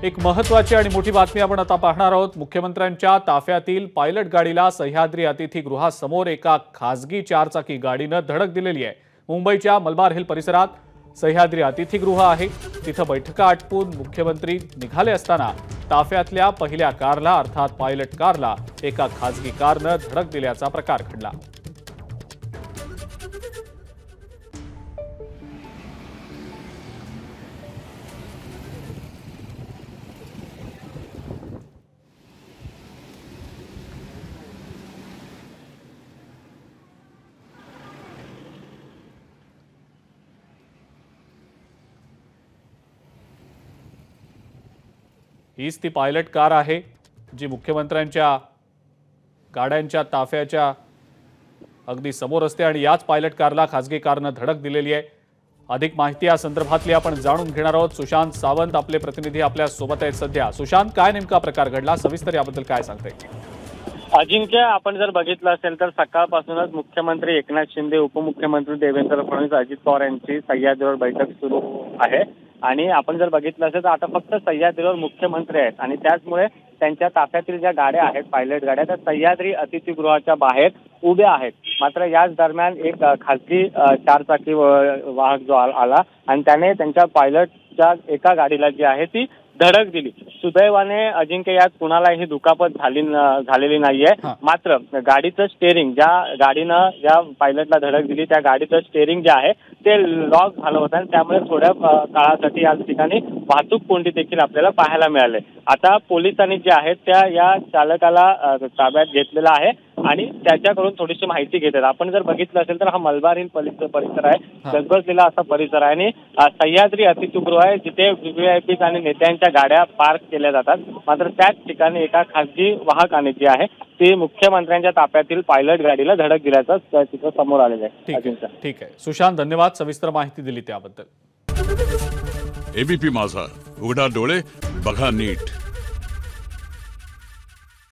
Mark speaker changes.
Speaker 1: एक महत्त्वाची आणि मोठी बातमी आपण आता पाहणार आहोत। मुख्यमंत्र्यांच्या ताफ्यातील पायलट गाडीला सह्याद्री अतिथीगृहासमोर एका खासगी चारचाकी गाडीने धडक दिलेली आहे। मुंबईच्या मलबार हिल परिसरात सह्याद्री अतिथीगृह आहे। तिथे बैठका आटपून मुख्यमंत्री निघाले असताना ताफ्यातल्या पहिल्या कारला अर्थात पायलट कारला एका खासगी कारने धडक दिल्याचा प्रकार घडला। हीच ती पायलट कार आहे जी मुख्यमंत्र्यांच्या गाड्यांच्या ताफ्याच्या अगदी समोर असते आणि याच पायलट कारला खासगी कारने धडक दिलेली आहे। अधिक माहिती या संदर्भातली आपण जाणून घेणार आहोत। सुशांत सावंत आपले प्रतिनिधी आपल्या सोबत आहेत सध्या। सुशांत, काय नेमका प्रकार घडला, सविस्तर याबद्दल काय सांगताय?
Speaker 2: अजिंक्य, आपण जर बघितलं असेल तर सकाळपासूनच मुख्यमंत्री एकनाथ शिंदे, उपमुख्यमंत्री देवेंद्र फडणवीस, अजित पवार यांची सह्याद्रीवर बैठक सुरू आहे आणि आपण जर बघितलं असेल तर आता फक्त सह्याद्रीवर मुख्यमंत्री आहेत आणि त्याचमुळे त्यांच्या ताफ्यातील ज्या गाड्या आहेत पायलट गाड्या त्या सह्याद्री अतिथीगृहाच्या बाहेर उभ्या आहेत। मात्र याच दरम्यान एक खासगी चारचाकी वाहक जो आला आणि त्याने त्यांच्या पायलटच्या एका गाडीला जी आहे ती धडक दिली। सुदैवाने अजिंक्य यात कुणालाही दुखापत झालेली नाहीये। मात्र गाडीचं स्टेअरिंग, ज्या गाडीनं ज्या पायलटला धडक दिली त्या गाडीचं स्टेअरिंग जे आहे ते लॉक झालं होतं आणि त्यामुळे थोड्या काळासाठी या ठिकाणी वाहतूक कोंडी देखील आपल्याला पाहायला मिळाले। आता पोलिसांनी जे आहेत त्या या चालकाला ताब्यात घेतलेला आहे आणि त्याच्याकडून थोडीशी माहिती घेतात। आपण जर बघितलं असेल तर हा मलबार हिल परिसर आहे, गजबजलेला असा परिसर आहे आणि सह्याद्री अतिथीगृह आहे जिथे व्हीव्हीआयपी आणि नेत्यांच्या गाड्या पार्क केल्या जातात। मात्र त्याच ठिकाणी एका खासगी वाहकाने जी आहे ती मुख्यमंत्र्यांच्या ताफ्यातील पायलट गाडीला धडक दिल्याचं चित्र समोर आलेलं आहे।
Speaker 1: ठीक आहे सुशांत, धन्यवाद सविस्तर माहिती दिली त्याबद्दल।
Speaker 3: एबीपी माझा, उघडा डोळे बघा नीट।